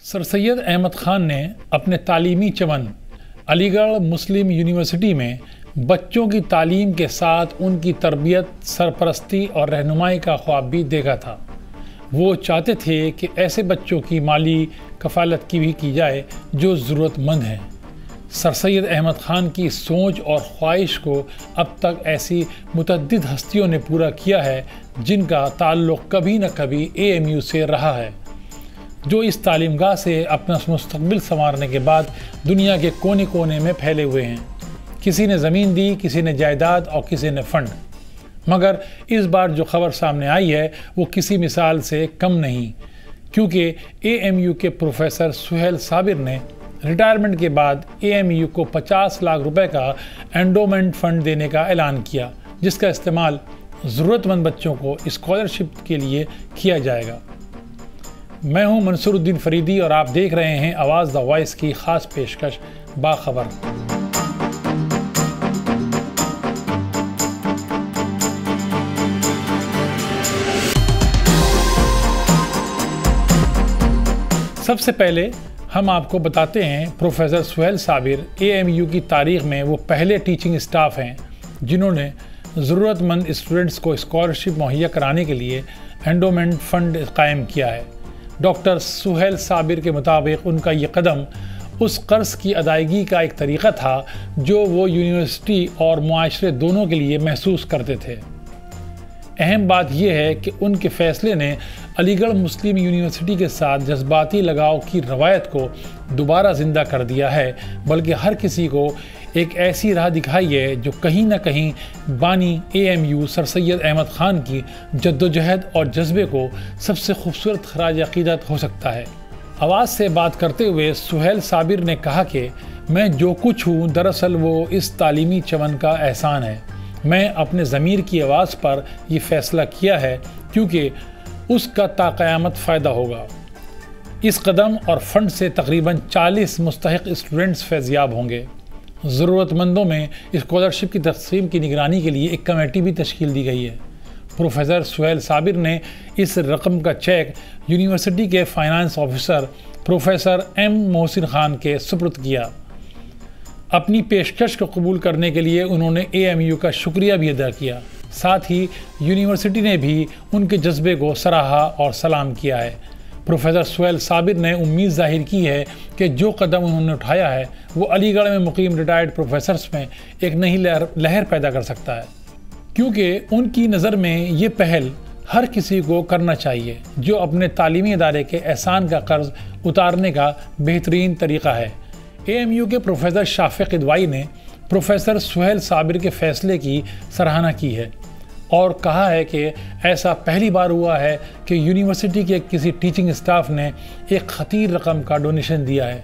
سر سید احمد خان نے اپنے تعلیمی چمن علی گڑھ مسلم یونیورسٹی میں بچوں کی تعلیم کے ساتھ ان کی تربیت، سرپرستی اور رہنمائی کا خواب بھی دیکھا تھا۔ وہ چاہتے تھے کہ ایسے بچوں کی مالی کفالت بھی کی جائے جو ضرورت مند ہیں۔ سر سید احمد خان کی سوچ اور خواہش کو اب تک ایسی متعدد ہستیوں نے پورا کیا ہے جن کا تعلق کبھی نہ کبھی AMU سے رہا ہے، جو اس تعلیم گاہ سے اپنا مستقبل سنوارنے کے بعد دنیا کے کونے کونے میں پھیلے ہوئے ہیں۔ کسی نے زمین دی، کسی نے جائیداد اور کسی نے فنڈ، مگر اس بار جو خبر سامنے آئی ہے وہ کسی مثال سے کم نہیں، کیونکہ AMU کے پروفیسر سہیل صابر نے ریٹائرمنٹ کے بعد AMU کو 50 لاکھ روپے کا انڈومنٹ فنڈ دینے کا اعلان کیا، جس کا استعمال ضرورت مند بچوں کو اسکالرشپ کے لیے کیا جائے گا۔ میں ہوں منصور الدین فریدی اور آپ دیکھ رہے ہیں آواز دا وائس کی خاص پیشکش باخبر۔ سب سے پہلے ہم آپ کو بتاتے ہیں پروفیسر سہیل صابر AMU کی تاریخ میں وہ پہلے ٹیچنگ اسٹاف ہیں جنہوں نے ضرورت مند اسٹوڈنٹس کو اسکالرشپ مہیا کرانے کے لیے انڈومنٹ فنڈ قائم کیا ہے۔ ڈاکٹر سہیل صابر کے مطابق ان کا یہ قدم اس قرض کی ادائیگی کا ایک طریقہ تھا جو وہ یونیورسٹی اور معاشرے دونوں کے لیے محسوس کرتے تھے۔ اہم بات یہ ہے کہ ان کے فیصلے نے علی گڑھ مسلم یونیورسٹی کے ساتھ جذباتی لگاؤ کی روایت کو دوبارہ زندہ کر دیا ہے، بلکہ ہر کسی کو ایک ایسی راہ دکھائی ہے جو کہیں نہ کہیں بانی AMU سر سید احمد خان کی جدوجہد اور جذبے کو سب سے خوبصورت خراج عقیدت ہو سکتا ہے۔ آواز سے بات کرتے ہوئے سہیل صابر نے کہا کہ میں جو کچھ ہوں دراصل وہ اس تعلیمی چمن کا احسان ہے۔ میں اپنے ضمیر کی آواز پر یہ فیصلہ کیا ہے کیونکہ اس کا تا قیامت فائدہ ہوگا۔ اس قدم اور فنڈ سے تقریباً 40 مستحق اسٹوڈنٹس فیضیاب ہوں گے۔ ضرورت مندوں میں اسکالرشپ کی تقسیم کی نگرانی کے لیے ایک کمیٹی بھی تشکیل دی گئی ہے۔ پروفیسر سہیل صابر نے اس رقم کا چیک یونیورسٹی کے فائنانس آفیسر پروفیسر M محسن خان کے سپرد کیا۔ اپنی پیشکش کو قبول کرنے کے لیے انہوں نے AMU کا شکریہ بھی ادا کیا، ساتھ ہی یونیورسٹی نے بھی ان کے جذبے کو سراہا اور سلام کیا ہے۔ پروفیسر سہیل صابر نے امید ظاہر کی ہے کہ جو قدم انہوں نے اٹھایا ہے وہ علی گڑھ میں مقیم ریٹائرڈ پروفیسرز میں ایک نئی لہر پیدا کر سکتا ہے، کیونکہ ان کی نظر میں یہ پہل ہر کسی کو کرنا چاہیے جو اپنے تعلیمی ادارے کے احسان کا قرض اتارنے کا بہترین طریقہ ہے۔ AMU کے پروفیسر شافق ادوائی نے پروفیسر سہیل صابر کے فیصلے کی سراہنا کی ہے اور کہا ہے کہ ایسا پہلی بار ہوا ہے کہ یونیورسٹی کے کسی ٹیچنگ اسٹاف نے ایک خطیر رقم کا ڈونیشن دیا ہے۔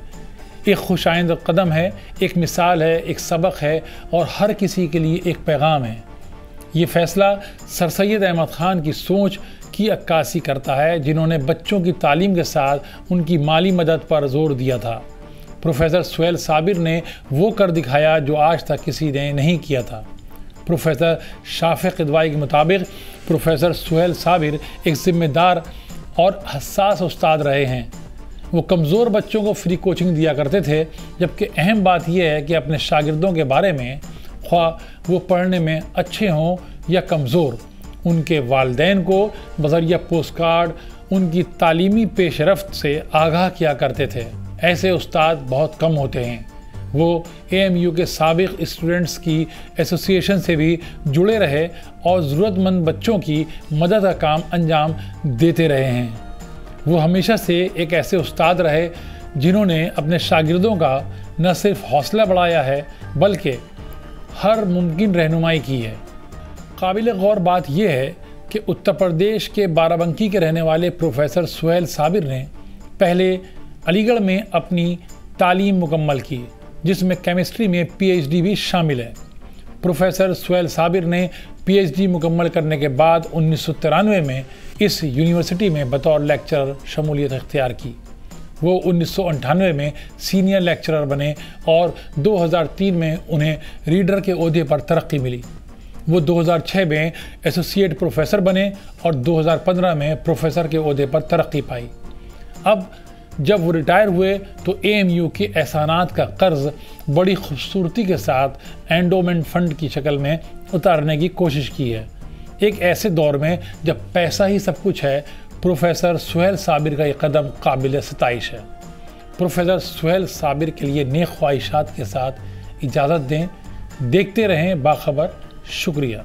ایک خوش آئند قدم ہے، ایک مثال ہے، ایک سبق ہے اور ہر کسی کے لیے ایک پیغام ہے۔ یہ فیصلہ سر سید احمد خان کی سوچ کی عکاسی کرتا ہے جنہوں نے بچوں کی تعلیم کے ساتھ ان کی مالی مدد پر زور دیا تھا۔ پروفیسر سہیل صابر نے وہ کر دکھایا جو آج تک کسی نے نہیں کیا تھا۔ پروفیسر شافق ادوائی کے مطابق پروفیسر سہیل صابر ایک ذمہ دار اور حساس استاد رہے ہیں۔ وہ کمزور بچوں کو فری کوچنگ دیا کرتے تھے، جبکہ اہم بات یہ ہے کہ اپنے شاگردوں کے بارے میں خواہ وہ پڑھنے میں اچھے ہوں یا کمزور، ان کے والدین کو بذریعہ پوسٹ کارڈ ان کی تعلیمی پیش رفت سے آگاہ کیا کرتے تھے۔ ایسے استاد بہت کم ہوتے ہیں۔ وہ AMU کے سابق اسٹوڈنٹس کی ایسوسی ایشن سے بھی جڑے رہے اور ضرورت مند بچوں کی مدد کا کام انجام دیتے رہے ہیں۔ وہ ہمیشہ سے ایک ایسے استاد رہے جنہوں نے اپنے شاگردوں کا نہ صرف حوصلہ بڑھایا ہے بلکہ ہر ممکن رہنمائی کی ہے۔ قابل غور بات یہ ہے کہ اتر پردیش کے بارہ بنکی کے رہنے والے پروفیسر سہیل صابر نے پہلے علی گڑھ میں اپنی تعلیم مکمل کی، جس میں کیمسٹری میں PhD بھی شامل ہے۔ پروفیسر سہیل صابر نے PhD مکمل کرنے کے بعد 1993 میں اس یونیورسٹی میں بطور لیکچرر شمولیت اختیار کی۔ وہ 1998 میں سینئر لیکچرر بنے اور 2003 میں انہیں ریڈر کے عہدے پر ترقی ملی۔ وہ 2006 میں ایسوسیٹ پروفیسر بنے اور 2015 میں پروفیسر کے عہدے پر ترقی پائی۔ اب جب وہ ریٹائر ہوئے تو AMU کے احسانات کا قرض بڑی خوبصورتی کے ساتھ اینڈومنٹ فنڈ کی شکل میں اتارنے کی کوشش کی ہے۔ ایک ایسے دور میں جب پیسہ ہی سب کچھ ہے، پروفیسر سہیل صابر کا یہ قدم قابل ستائش ہے۔ پروفیسر سہیل صابر کے لیے نیک خواہشات کے ساتھ اجازت دیں۔ دیکھتے رہیں باخبر۔ شکریہ۔